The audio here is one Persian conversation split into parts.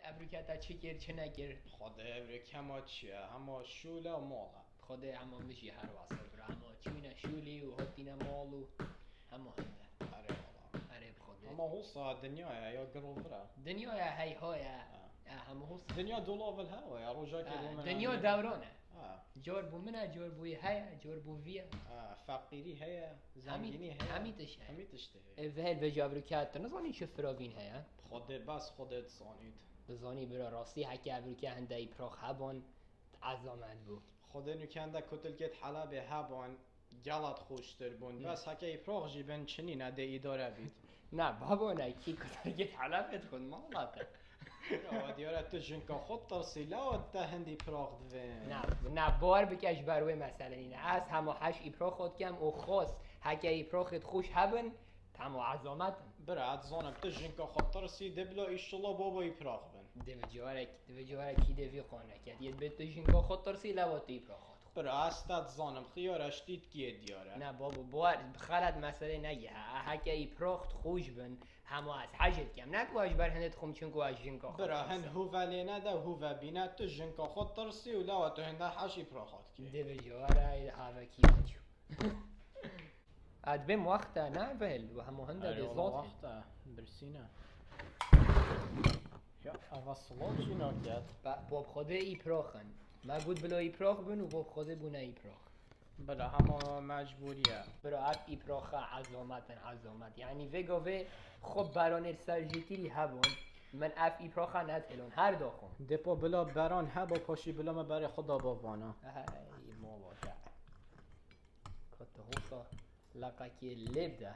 ابریکتا چی کرد چه نکرد خود ابریکما چیه همه شوله و ماله خود همه میشی هر واسه برا همه چونه شولی و هاتینا مالو همه هنده آره والله عرب خود اما هوسا دنیای یا گروفره دنیا هی های همه هست دنیا دولاب الهوا یا رجا که دنیا دورانه آه جور بو منه جور بوی هی جور بو ویه فقیری هيا زنگینی هيا همیتش هی همیتش وهل وجه ابریکتا نزانی چه فراوین هی خود بس خودت صانید بزانی برا راستی حکی ابریکا هنده ای پراخ هبان عظامت بود خود نکنده کتلکت حلب هبان گلت خوشتر بون بس حکی ایپراغ جیبن چنین اده ایداره بید نه بابا نه کی کتلگت حلبت خود مالته دیاره تو جنکا خود ترسی لا تا هندی پراغ دوین نه بار بکش بروی مسئله اینه از همه هش ایپرا خود کم او خواست حکه ایپرا خود خوش هبن تمو عظامت برا زانم تو جنکا خود ترسی دبلا ایشالله بابا ایپراغ بین دو جواره کی دوی خانه کرد ید بیت جنگا خود ترسی لوات ایپرا خود برا استاد زانم خیارش دید کیه دیاره نه بابا بار خلط مسئله نگه حکه ایپرا خود خوش بن همه از حجت کم نکوهش بر هندت خم چونکو از جنگا خود برا هن هو لینه ده هو بینه تو جنکا خود ترسی و لا تو هنده حش ایپراغ خود که دو جواره همه کی بچو ادبم وقته نه فهل و همه هنده دزلات وقته برسینه یا اوصلات جینا کرد باب خوده ایپراخن ما گود بلا ایپراخ بن و باب خوده بونه ایپراخ بلا همه مجبوریه برا اف ایپراخه عظامت یعنی وگا و خب برانر سرجیتیری هبون من اف ایپراخه نتلون هر داخون دپا بلا بران هبا پاشی بلا ما برای خدا باوانا ای مواجه کتا حوصا لقاکی لب ده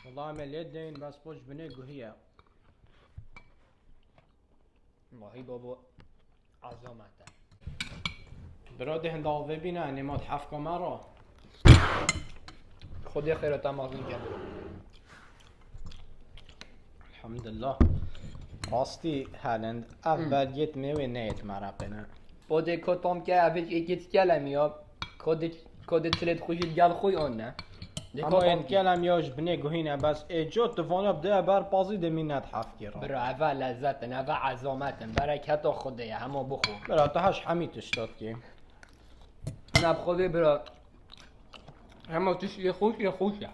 والله عملیت دین بس پاش بنه گوهیه ماهی بابا عظامته برا ده هنده ببینه نمات حفکا مرا خودی خیرتا مازون کرد الحمدلله راستی هلند اول گیت میوه نیت مرا بینه بوده کتام که اوش ایکیت کلمی ها کده تلت خوشید گل خوی آن نه اما این کلم یاش بنه گوهینه بس ایجاد تفانه بده بر بازی دمینت حفکی را برا اول لذتن اول عظامتن برکت خوده همه بخور برا تا هش حمیتش داد که نه بخوده برا همه توش یه خوشه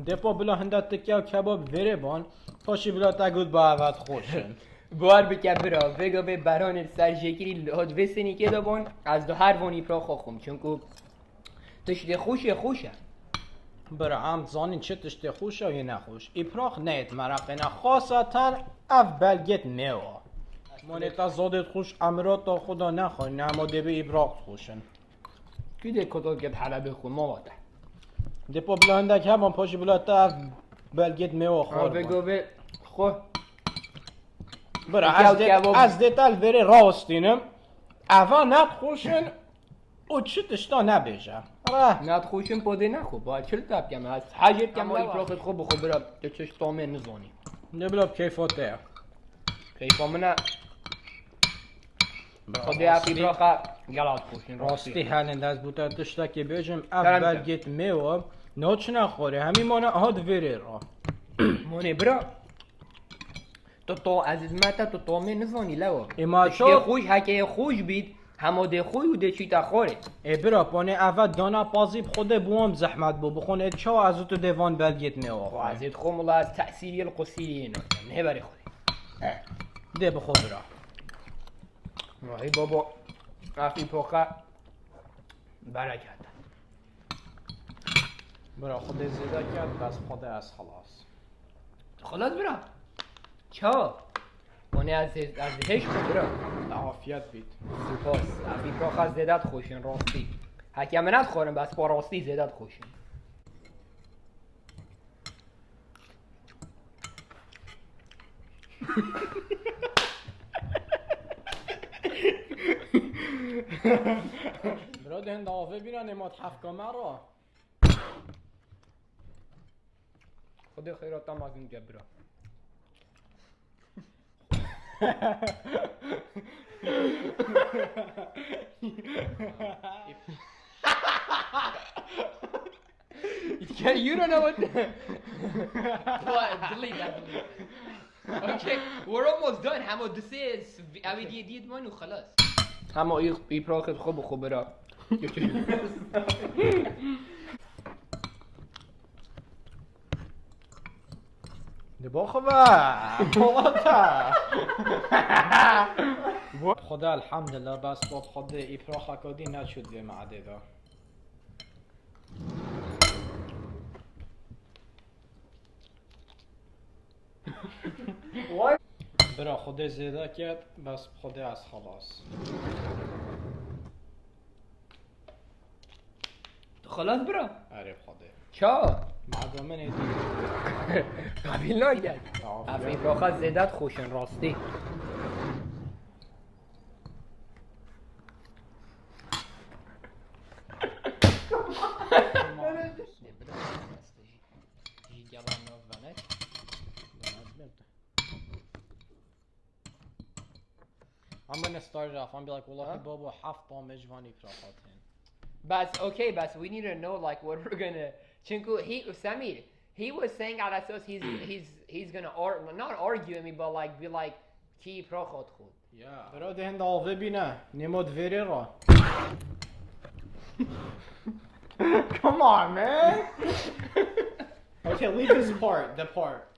دپا بلا هنده تکیه و کباب وره بان پاشی بلا تگود با عوض خوشن بار بکه برا وگا به بران سرجگیری لحد وسنی که دابون از دو هر وانی پرا خوخم چونکو توش یه خوشه برا هم زانین چه تشته خوشه و یه نخوش ایپراخ نیت مرقه خاصتا اف بلگت میوا مانیتا زادت خوش امرات تا خدا نخواه نماده به ایپراخ خوشن کی ده کتال که حلبه خون مواده دپا بلا هندک همان پاشی بلا تا اف بلگت میوا خواه وگا به خو برا از دیتال وره راستینم اوه نت خوشن او چه تشتا نبیجه نت خوشم پاده نخو باید چل تب کم هست حجب کم ای پراخت خوب بخو برا تو چش تامه نزانی نبلا بکیفاته کیفا منه خوده افی پراخه گلات خوشن راستی هلند از بوتا تشتا که بیجم اول گیت میو نوچ نخوره همین مانه هاد وره را مونه برا تو عزیزمتا تو تامه نزانی لوا اما تشتی خوش حکه خوش بید همه ده خوی و ده چی تخوره ای برا پانه اول دانا پازیب خود بوام زحمت بو بخونه چا از تو دیوان بلگیت می آخواه عزیز خوم الله از تأثیری القصیری اینا نه بری خودی ده بخو برا راهی بابا افی پاخه برکت برا خود زیده کرد بس خود از خلاص برا چا مانه از هش خود برا عافیت بید سپاس افی پاخه زیدت خوشین راستی حکم خورم بس با راستی زیدت خوشین برا ده هنده آفه بیرن امات حفکامه را خود خیرات هم از اینجا برا You don't know what delete that. Okay, we're almost done. همه دو سه اوی دید من و خلاص. همه ای پراخت خوب برا. نبا خوبه بولتا خدا الحمدلله بس با خدا ای پراخ اکادی نشد به معده دا برا خدا زیده کرد بس خدا از خلاص خلاص برا. اره خدا چا؟ معدومه نیدی قبیل ناید. افی پراخت زیدت خوشن راستی. I'm gonna start it off. I'm gonna be like, والله بابا حفظ مجواني براخاتين. But okay, but we need to know like what we're gonna. Chinku, Samir, he was saying على أساس he's gonna not argue me, but like be like ki prachot khud. Yeah. برا ده هند آوه بینه نمود ویری را. Come on, man. Okay, leave this part. The part.